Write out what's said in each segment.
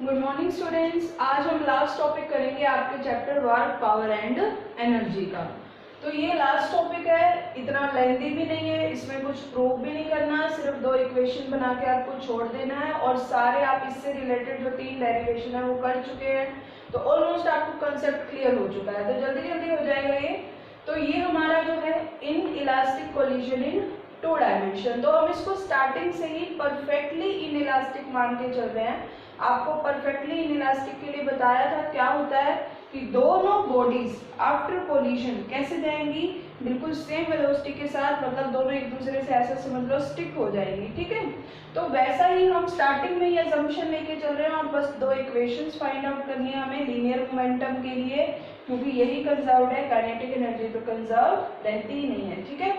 Good morning students. आज हम last topic करेंगे आपके chapter work, power and energy का। तो ये लास्ट टॉपिक है, इतना लेंथी भी नहीं है, इसमें कुछ प्रूव भी नहीं करना, सिर्फ 2 इक्वेशन बना के आपको छोड़ देना है और सारे आप इससे रिलेटेड जो 3 डेरिवेशन है वो कर चुके हैं। तो ऑलमोस्ट आपको कंसेप्ट क्लियर हो चुका है, तो जल्दी जल्दी हो जाएगा ये। तो ये हमारा जो है in elastic collision in 2 dimension, तो हम इसको स्टार्टिंग से ही परफेक्टली इन इलास्टिक मान के चल रहे हैं। आपको परफेक्टली इन इलास्टिक के लिए बताया था क्या होता है कि दोनों बॉडीज आफ्टर कोलिजन कैसे जाएंगी, बिल्कुल सेम वेलोसिटी के साथ, मतलब दोनों एक दूसरे से ऐसा समझ लो स्टिक हो जाएंगी। ठीक है, तो वैसा ही हम स्टार्टिंग में ये असम्पशन लेके चल रहे हैं और बस 2 इक्वेशंस फाइंड आउट करनी है हमें लीनियर मोमेंटम के लिए, क्योंकि यही कंजर्व्ड है, काइनेटिक एनर्जी तो कंजर्व रहती ही नहीं है। ठीक है,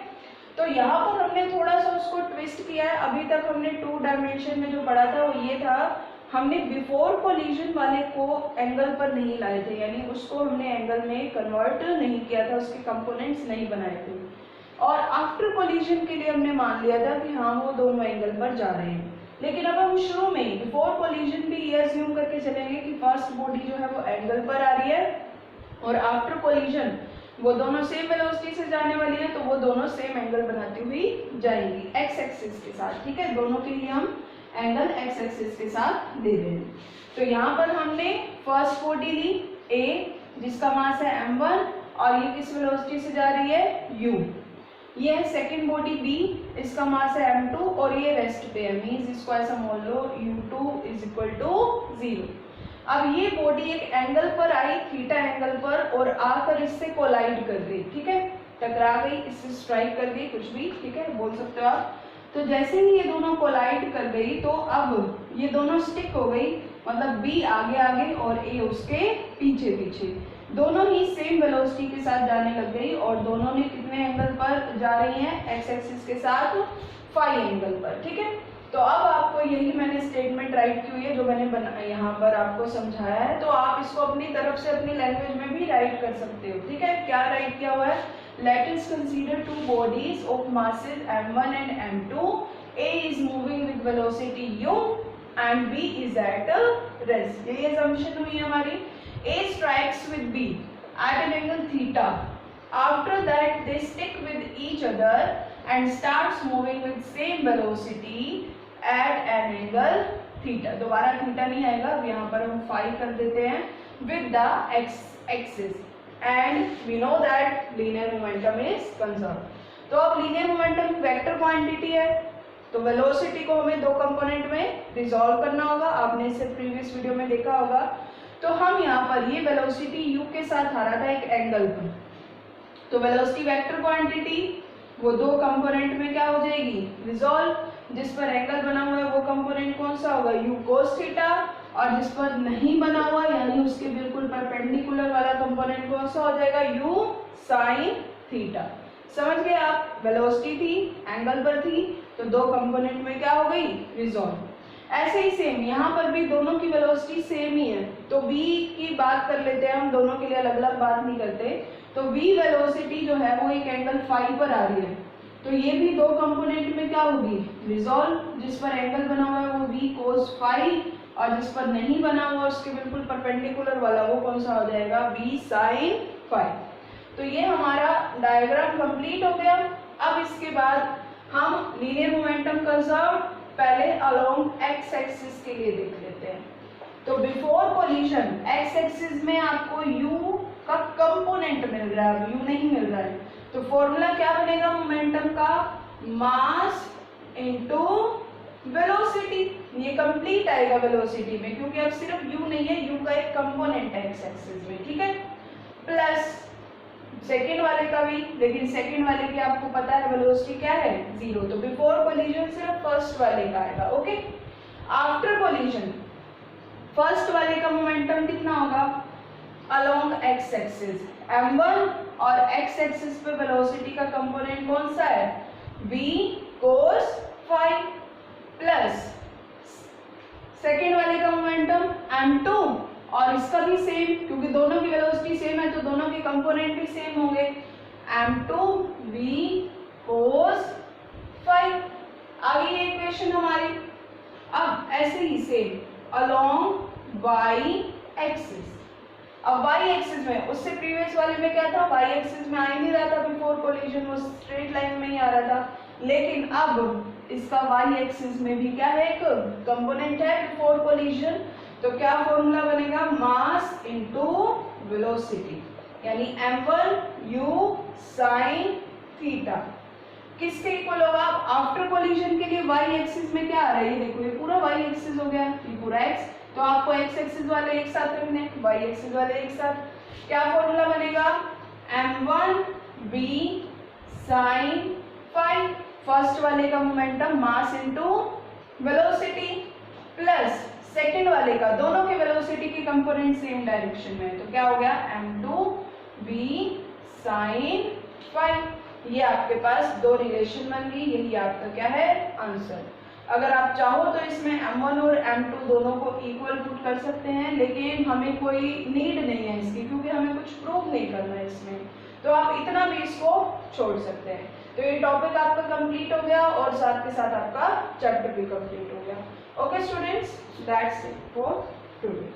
तो यहाँ पर हमने थोड़ा सा उसको ट्विस्ट किया है। अभी तक हमने 2 डायमेंशन में जो पढ़ा था वो ये था, हमने बिफोर कोलिजन वाले को एंगल पर नहीं लाए थे, यानी उसको हमने एंगल में कन्वर्ट नहीं किया था, उसके कंपोनेंट्स नहीं बनाए थे। और आफ्टर कोलिजन के लिए हमने मान लिया था कि हाँ वो दोनों एंगल पर जा रहे हैं। लेकिन अब हम शुरू में बिफोर कोलिजन भी ये अज्यूम करके चलेंगे कि फर्स्ट बॉडी जो है वो एंगल पर आ रही है और आफ्टर कोलिजन वो दोनों सेम वेलोसिटी से जाने वाली है, तो वो दोनों सेम एंगल बनाती हुई जाएंगी एक्स एक्सिस के साथ। ठीक है, दोनों के लिए हम एंगल एक्स एक्सिस के साथ दे रहे हैं। तो यहाँ पर हमने फर्स्ट बॉडी ली ए, जिसका मास है m1 और ये किस वेलोसिटी से जा रही है u। ये है सेकंड बॉडी बी, इसका मास है m2 और ये रेस्ट पे है, मींस इसको ऐसा मान लो u2 = 0। अब ये बॉडी एक एंगल पर आई, थीटा एंगल पर, और आकर इससे कोलाइड कर गई। ठीक है, टकरा गई, इससे स्ट्राइक कर गई, कुछ भी ठीक है बोल सकते हो आप। तो जैसे ही ये दोनों कोलाइड कर गई तो अब ये दोनों स्टिक हो गई, मतलब बी आगे आगे और ए उसके पीछे पीछे, दोनों ही सेम वेलोसिटी के साथ जाने लग गई और दोनों ने कितने एंगल पर जा रही हैं, एक्स एक्सिस के साथ फाई एंगल पर। ठीक है, तो अब आपको यही मैंने स्टेटमेंट राइट की हुई है जो मैंने यहाँ पर आपको समझाया है, तो आप इसको अपनी तरफ से अपनी लैंग्वेज में भी राइट कर सकते हो। ठीक है, क्या राइट किया हुआ है, let us consider 2 bodies of masses m1 and m2. A is moving with velocity u and B is at rest. ये assumption हुई हमारी। A strikes with B at an angle theta. After that they stick with each other and starts moving with same velocity at an angle theta. दोबारा theta नहीं आएगा, यहाँ पर हम phi कर देते हैं with the x axis. And we know that linear momentum is conserved. तो अब linear momentum वेक्टर क्वांटिटी है, तो वेलोसिटी को हमें 2 कंपोनेंट में रिजॉल्व करना होगा, आपने इसे प्रीवियस वीडियो में देखा होगा। तो हम यहाँ पर ये वेलोसिटी u के साथ आ रहा था एक एंगल पर, तो वेलोसिटी वेक्टर क्वांटिटी वो 2 कंपोनेंट में क्या हो जाएगी, रिजॉल्व। जिस पर एंगल बना हुआ है वो कंपोनेंट कौन सा होगा, u cos थीटा, और जिस पर नहीं बना हुआ यानी उसके बिल्कुल परपेंडिकुलर वाला कंपोनेंट कौन सा हो जाएगा, u sin थीटा। समझ गए आप, वेलोसिटी थी एंगल पर थी तो 2 कंपोनेंट में क्या हो गई, रिजॉल्व। ऐसे ही सेम यहाँ पर भी दोनों की वेलोसिटी सेम ही है, तो v की बात कर लेते हैं हम, दोनों के लिए अलग अलग बात नहीं करते। तो v वेलोसिटी जो है वो एक एंगल फाई पर आ रही है, तो ये भी 2 कंपोनेंट में क्या होगी, रिजॉल्व। जिस पर एंगल बना हुआ है वो v cos फाई, और जिस पर नहीं बना हुआ उसके बिल्कुल परपेंडिकुलर वाला वो कौन सा हो जाएगा, v sin फाई। तो ये हमारा डायग्राम कंप्लीट हो गया। अब इसके बाद हम लीनियर मोमेंटम कंजर्व पहले अलोंग एक्स एक्सिस के लिए देख लेते हैं। तो बिफोर कोलिजन एक्स एक्सिस में आपको u का कंपोनेंट मिल रहा है, अब u नहीं मिल रहा है, तो फॉर्मूला क्या बनेगा मोमेंटम का, मास इनटू वेलोसिटी। ये कंप्लीट आएगा वेलोसिटी में, क्योंकि अब सिर्फ u नहीं है, u का एक कंपोनेंट है एक्स एक्सिस में। ठीक है, प्लस सेकेंड वाले का भी, लेकिन सेकेंड वाले की आपको पता है वेलोसिटी क्या है, 0, तो बिफोर कोलिजन सिर्फ फर्स्ट वाले का आएगा। ओके, आफ्टर कोलिजन फर्स्ट वाले का मोमेंटम कितना होगा, अलोंग एक्स एक्सिस m1, और एक्स एक्सिस पे वेलोसिटी का कंपोनेंट कौन सा है, v cos phi, plus second वाले का मोमेंटम m2, और इसका भी सेम, क्योंकि दोनों की वेलोसिटी सेम है तो दोनों के कंपोनेंट भी सेम होंगे, m2 v cos फाई। आगे ये इक्वेशन हमारी। अब ऐसे ही सेम अलोंग वाई एक्सिस। अब वाई एक्सिस में, उससे प्रीवियस वाले में क्या था, वाई एक्सिस में आ ही नहीं रहा था बिफोर कोलिजन, वो स्ट्रेट लाइन में ही आ रहा था। लेकिन अब इसका वाई एक्सिस में भी क्या है, एक कंपोनेंट है बिफोर कोलिजन। तो क्या फॉर्मूला बनेगा, मास इनटू वेलोसिटी, यानी m1 u sin थीटा किसके इक्वल होगा। आफ्टर कोलिजन के लिए वाई एक्सिस में क्या आ रहा है, ये देखो, ये पूरा वाई एक्सिस हो गया, ये पूरा एक्स, तो आपको एक्स एक्सिस वाले एक साथ रखने, वाई एक्सिस वाले एक साथ। क्या फॉर्मूला बनेगा, m1 v sin phi, first वाले का momentum mass into velocity, plus second वाले का, दोनों के वेलोसिटी की कंपोनेंट सेम डायरेक्शन में है, तो क्या हो गया m2 v sin फाई। ये आपके पास दो रिलेशन बन गई, यही आपका क्या है, आंसर। अगर आप चाहो तो इसमें m1 और m2 दोनों को इक्वल पुट कर सकते हैं, लेकिन हमें कोई नीड नहीं है इसकी, क्योंकि हमें कुछ प्रूव नहीं करना है इसमें, तो आप इतना भी इसको छोड़ सकते हैं। तो ये टॉपिक आपका कंप्लीट हो गया और साथ के साथ आपका चैप्टर भी कंप्लीट हो गया। Okay students, that's it for today.